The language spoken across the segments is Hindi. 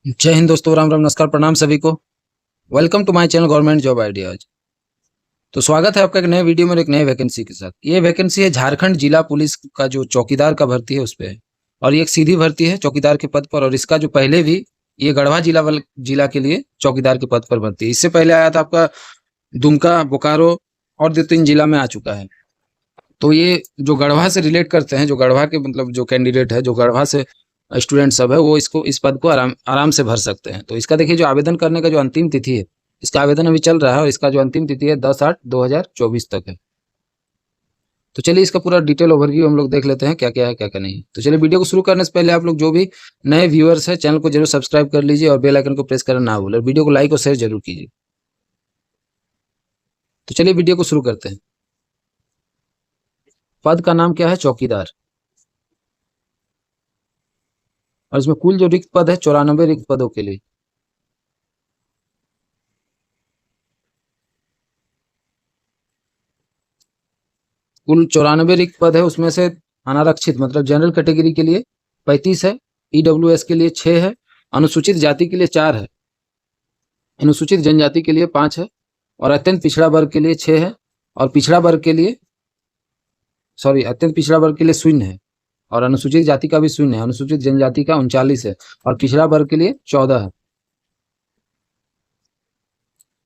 जय हिंद दोस्तों, राम राम, नमस्कार, प्रणाम सभी को। Welcome to my channel government job ideas. तो स्वागत है आपका एक नए वीडियो में और एक नए वैकेंसी के साथ। ये वैकेंसी है झारखंड जिला पुलिस का, जो चौकीदार का भर्ती है उस पे है। और ये एक सीधी भर्ती है चौकीदार के पद पर। और इसका जो पहले भी ये गढ़वा जिला के लिए चौकीदार के पद पर भर्ती है। इससे पहले आया था आपका दुमका, बोकारो और 2-3 जिला में आ चुका है। तो ये जो गढ़वा से रिलेट करते हैं, जो गढ़वा के मतलब जो कैंडिडेट है, जो गढ़वा से स्टूडेंट सब है, वो इस पद को आराम आराम से भर सकते हैं। तो इसका देखिए, जो आवेदन करने का जो अंतिम तिथि है, इसका आवेदन अभी चल रहा है और इसका जो अंतिम तिथि है 10/8/2024 तक है। तो चलिए इसका पूरा डिटेल ओवरव्यू हम लोग देख लेते हैं, क्या क्या है क्या क्या नहीं। तो चलिए वीडियो को शुरू करने से पहले आप लोग जो भी नए व्यूअर्स हैं, चैनल को जरूर सब्सक्राइब कर लीजिए और बेल आइकन को प्रेस करना ना भूलें। वीडियो को लाइक और शेयर जरूर कीजिए। तो चलिए वीडियो को शुरू करते हैं। पद का नाम क्या है? चौकीदार। और इसमें कुल जो रिक्त पद है 94 रिक्त पदों के लिए। कुल 94 रिक्त पद है, उसमें से अनारक्षित मतलब जनरल कैटेगरी के लिए 35 है, ईडब्ल्यूएस के लिए 6 है, अनुसूचित जाति के लिए 4 है, अनुसूचित जनजाति के लिए 5 है, और अत्यंत पिछड़ा वर्ग के लिए 6 है, और पिछड़ा वर्ग के लिए अत्यंत पिछड़ा वर्ग के लिए 0 है, और अनुसूचित जाति का भी 0 है, अनुसूचित जनजाति का 39 है, और पिछड़ा वर्ग के लिए 14 है।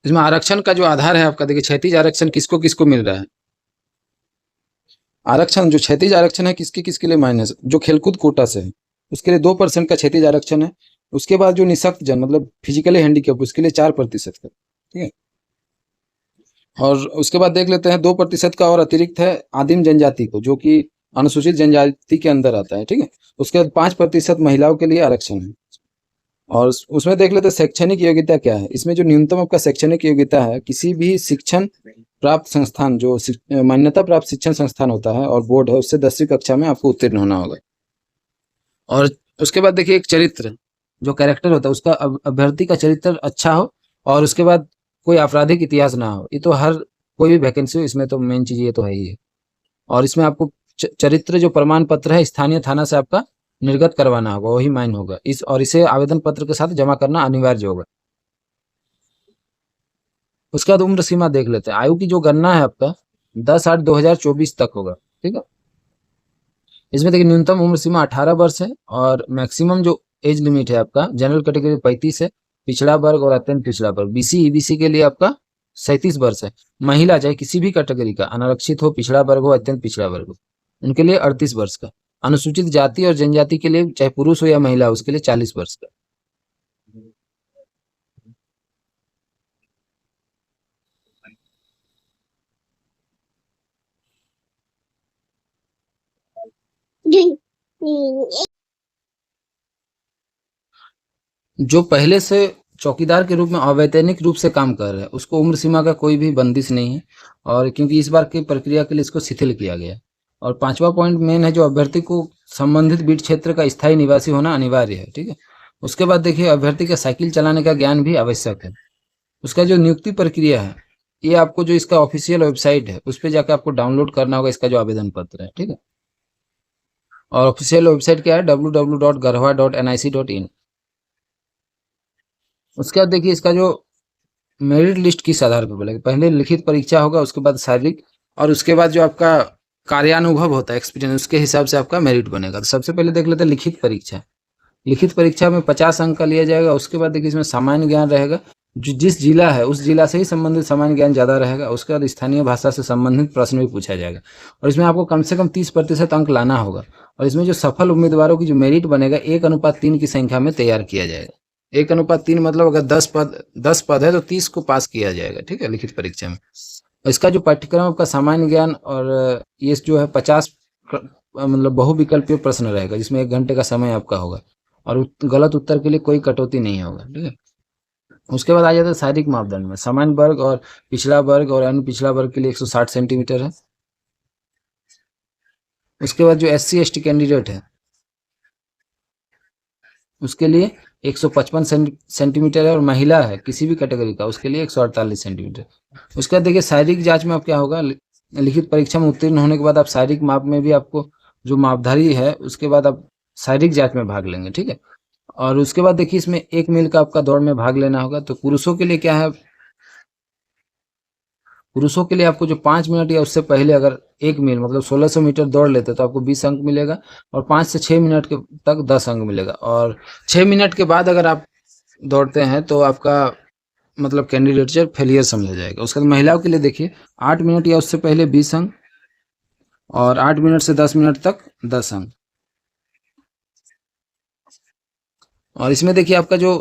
इसमें आरक्षण का जो आधार है आपका, देखिए क्षैतिज आरक्षण किसको किसको मिल रहा है। आरक्षण जो क्षैतिज आरक्षण है किसके किसके लिए माइनस, जो खेलकूद कोटा से है उसके लिए 2% का क्षैतिज आरक्षण है। उसके बाद जो निःशक्त जन मतलब फिजिकली हैंडीकैप, उसके लिए 4% का, ठीक है। और उसके बाद देख लेते हैं 2% का और अतिरिक्त है आदिम जनजाति को, जो कि अनुसूचित जनजाति के अंदर आता है, ठीक है। उसके बाद 5% महिलाओं के लिए आरक्षण है। और उसमें देख लेते हैं शैक्षणिक योग्यता क्या है। इसमें जो न्यूनतम आपका शैक्षणिक योग्यता है, किसी भी शिक्षण प्राप्त संस्थान, जो मान्यता प्राप्त शिक्षण संस्थान होता है और बोर्ड है, उससे 10वीं कक्षा में आपको उत्तीर्ण होना होगा। और उसके बाद देखिए एक चरित्र, जो कैरेक्टर होता है उसका, अभ्यर्थी का चरित्र अच्छा हो, और उसके बाद कोई आपराधिक इतिहास ना हो। ये तो हर कोई भी वैकेंसी हो, इसमें तो मेन चीज ये तो है ही है। और इसमें आपको चरित्र जो प्रमाण पत्र है स्थानीय थाना से आपका निर्गत करवाना होगा, वही माइन होगा और इसे आवेदन पत्र के साथ जमा करना अनिवार्य होगा। उसके बाद उम्र सीमा देख लेते हैं। आयु की जो गणना है आपका 10/8/2024 तक होगा, ठीक है। इसमें देखिए न्यूनतम उम्र सीमा 18 वर्ष है, और मैक्सिमम जो एज लिमिट है आपका जनरल कैटेगरी 35 है, पिछड़ा वर्ग और अत्यंत पिछड़ा वर्ग बीसी ईबीसी के लिए आपका 37 वर्ष है। महिला चाहे किसी भी कैटेगरी का, अनारक्षित हो, पिछड़ा वर्ग हो, अत्यंत पिछड़ा वर्ग हो, उनके लिए 38 वर्ष का। अनुसूचित जाति और जनजाति के लिए चाहे पुरुष हो या महिला, उसके लिए 40 वर्ष का। जो पहले से चौकीदार के रूप में अवैतनिक रूप से काम कर रहे हैं, उसको उम्र सीमा का कोई भी बंदिश नहीं है, और क्योंकि इस बार की प्रक्रिया के लिए इसको शिथिल किया गया। और 5वां पॉइंट मेन है, जो अभ्यर्थी को संबंधित बीट क्षेत्र का स्थायी निवासी होना अनिवार्य है, ठीक है। उसके बाद देखिए अभ्यर्थी का साइकिल चलाने का ज्ञान भी आवश्यक है। उसका जो नियुक्ति प्रक्रिया है, ये आपको जो इसका ऑफिशियल वेबसाइट है उस पर जाकर आपको डाउनलोड करना होगा, इसका जो आवेदन पत्र है, ठीक है। और ऑफिशियल वेबसाइट क्या है? www.garhwa.nic.in। उसके बाद देखिए इसका जो मेरिट लिस्ट किस आधार पर बोलेगा, पहले लिखित परीक्षा होगा, उसके बाद शारीरिक, और उसके बाद जो आपका कार्यानुभव होता है, एक्सपीरियंस, उसके हिसाब से आपका मेरिट बनेगा। तो सबसे पहले देख लेते हैं लिखित परीक्षा। लिखित परीक्षा में 50 अंक का लिया जाएगा। उसके बाद देखिए इसमें सामान्य ज्ञान रहेगा, जो जिस जिला है उस जिला से ही संबंधित सामान्य ज्ञान ज़्यादा रहेगा। उसके बाद स्थानीय भाषा से संबंधित प्रश्न भी पूछा जाएगा, और इसमें आपको कम से कम 30% अंक लाना होगा। और इसमें जो सफल उम्मीदवारों की जो मेरिट बनेगा 1:3 की संख्या में तैयार किया जाएगा। 1:3 मतलब अगर 10 पद है तो 30 को पास किया जाएगा, ठीक है, लिखित परीक्षा में। इसका जो पाठ्यक्रम आपका सामान्य ज्ञान, और ये जो है 50 मतलब बहुविकल्पीय प्रश्न रहेगा, जिसमें 1 घंटे का समय आपका होगा, और गलत उत्तर के लिए कोई कटौती नहीं होगा, ठीक है। उसके बाद आ जाता है शारीरिक मापदंड में। सामान्य वर्ग और पिछड़ा वर्ग और अन्य पिछड़ा वर्ग के लिए 160 सेंटीमीटर है। उसके बाद जो SC ST कैंडिडेट है उसके लिए 155 सेंटीमीटर है, और महिला है किसी भी कैटेगरी का उसके लिए 148 सेंटीमीटर। उसके बाद देखिए शारीरिक जांच में आप क्या होगा, लिखित परीक्षा में उत्तीर्ण होने के बाद आप शारीरिक माप में भी, आपको जो मापधारी है उसके बाद आप शारीरिक जांच में भाग लेंगे, ठीक है। और उसके बाद देखिए इसमें 1 मील का आपका दौड़ में भाग लेना होगा। तो पुरुषों के लिए क्या है, पुरुषों के लिए आपको जो 5 मिनट या उससे पहले अगर 1 मील मतलब 1600 मीटर दौड़ लेते हैं तो आपको 20 अंक मिलेगा, और 5 से 6 मिनट के तक 10 अंक मिलेगा, और 6 मिनट के बाद अगर आप दौड़ते हैं तो आपका मतलब कैंडिडेचर फेलियर समझा जाएगा। उसके बाद महिलाओं के लिए देखिए 8 मिनट या उससे पहले 20 अंक, और 8 मिनट से 10 मिनट तक 10 अंक। और इसमें देखिए आपका जो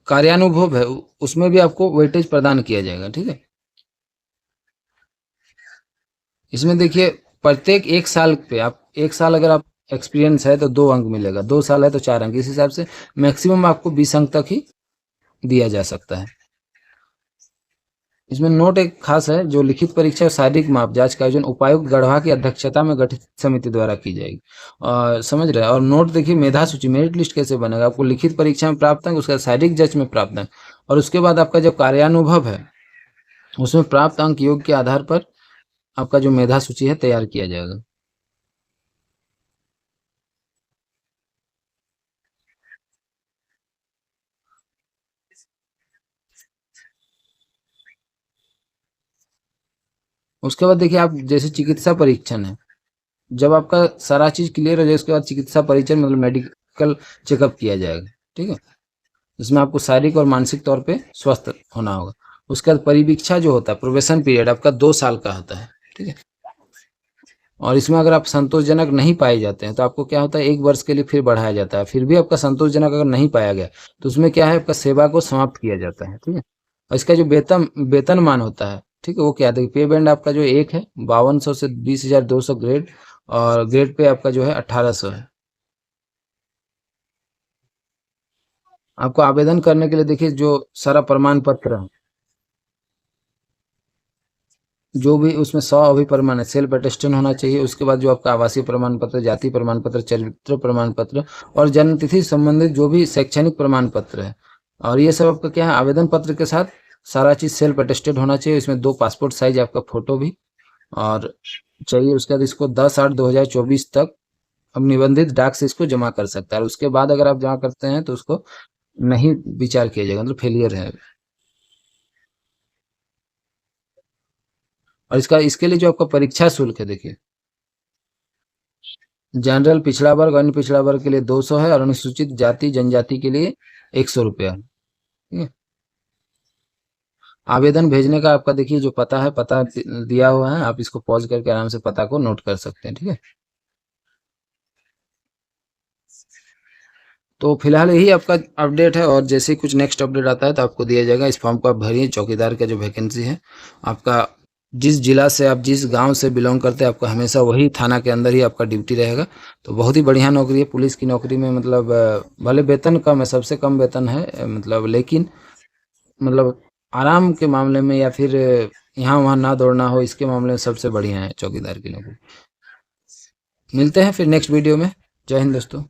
कार्यानुभव है उसमें भी आपको वेटेज प्रदान किया जाएगा, ठीक है। इसमें देखिए प्रत्येक 1 साल पे आप 1 साल अगर आप एक्सपीरियंस है तो 2 अंक मिलेगा, 2 साल है तो 4 अंक, इस हिसाब से मैक्सिमम आपको 20 अंक तक ही दिया जा सकता है। इसमें नोट एक खास है, जो लिखित परीक्षा और शारीरिक माप जांच का आयोजन उपायुक्त गढ़वा की अध्यक्षता में गठित समिति द्वारा की जाएगी। और समझ रहे हैं। और नोट देखिए मेधा सूची मेरिट लिस्ट कैसे बनेगा, आपको लिखित परीक्षा में प्राप्त अंक, उसके बाद शारीरिक जांच में प्राप्त अंक, और उसके बाद आपका जब कार्यानुभव है उसमें प्राप्त अंक योग के आधार पर आपका जो मेधा सूची है तैयार किया जाएगा। उसके बाद देखिए आप जैसे चिकित्सा परीक्षण है, जब आपका सारा चीज क्लियर हो जाए उसके बाद चिकित्सा परीक्षण मतलब मेडिकल चेकअप किया जाएगा, ठीक है। इसमें आपको शारीरिक और मानसिक तौर पे स्वस्थ होना होगा। उसके बाद परिवीक्षा जो होता है, प्रोबेशन पीरियड आपका 2 साल का होता है, ठीक है। और इसमें अगर आप संतोषजनक नहीं पाए जाते हैं तो आपको क्या होता है, 1 वर्ष के लिए फिर बढ़ाया जाता है। फिर भी आपका संतोषजनक अगर नहीं पाया गया तो उसमें क्या है, आपका सेवा को समाप्त किया जाता है, ठीक है। और इसका जो वेतनमान होता है, ठीक है, वो क्या है, पे बैंड आपका जो एक है 5200 से 20,200 ग्रेड, और ग्रेड पे आपका जो है 1800 है। आपको आवेदन करने के लिए देखिए जो सारा प्रमाण पत्र है, जो भी उसमें 100 अभिप्रमाण है, सेल्फ अटेस्टेड होना चाहिए। उसके बाद जो आपका आवासीय प्रमाण पत्र, जाति प्रमाण पत्र, चरित्र प्रमाण पत्र, और जन्म तिथि संबंधित जो भी शैक्षणिक प्रमाण पत्र है, और ये सब आपका क्या है, आवेदन पत्र के साथ सारा चीज सेल्फ अटेस्टेड होना चाहिए। इसमें 2 पासपोर्ट साइज आपका फोटो भी और चाहिए। उसके बाद इसको 10/8/2024 तक अब निबंधित डाक से इसको जमा कर सकता है। और उसके बाद अगर आप जमा करते हैं तो उसको नहीं विचार किया जाएगा, मतलब फेलियर है। और इसके लिए जो आपका परीक्षा शुल्क है देखिए, जनरल पिछड़ा वर्ग अन्य पिछड़ा वर्ग के लिए 200 है, और अनुसूचित जाति जनजाति के लिए 100 रुपया है, ठीक है। आवेदन भेजने का आपका देखिए जो पता है, पता दिया हुआ है, आप इसको पॉज करके आराम से पता को नोट कर सकते हैं, ठीक है। तो फिलहाल यही आपका अपडेट है, और जैसे ही कुछ नेक्स्ट अपडेट आता है तो आपको दिया जाएगा। इस फॉर्म को आप भरिए। चौकीदार का जो वैकेंसी है आपका, जिस जिला से आप जिस गांव से बिलोंग करते हैं आपका हमेशा वही थाना के अंदर ही आपका ड्यूटी रहेगा। तो बहुत ही बढ़िया नौकरी है। पुलिस की नौकरी में मतलब भले वेतन कम है, सबसे कम वेतन है मतलब, लेकिन मतलब आराम के मामले में या फिर यहाँ वहाँ ना दौड़ना हो, इसके मामले में सबसे बढ़िया है चौकीदार की नौकरी। मिलते हैं फिर नेक्स्ट वीडियो में। जय हिंद दोस्तों।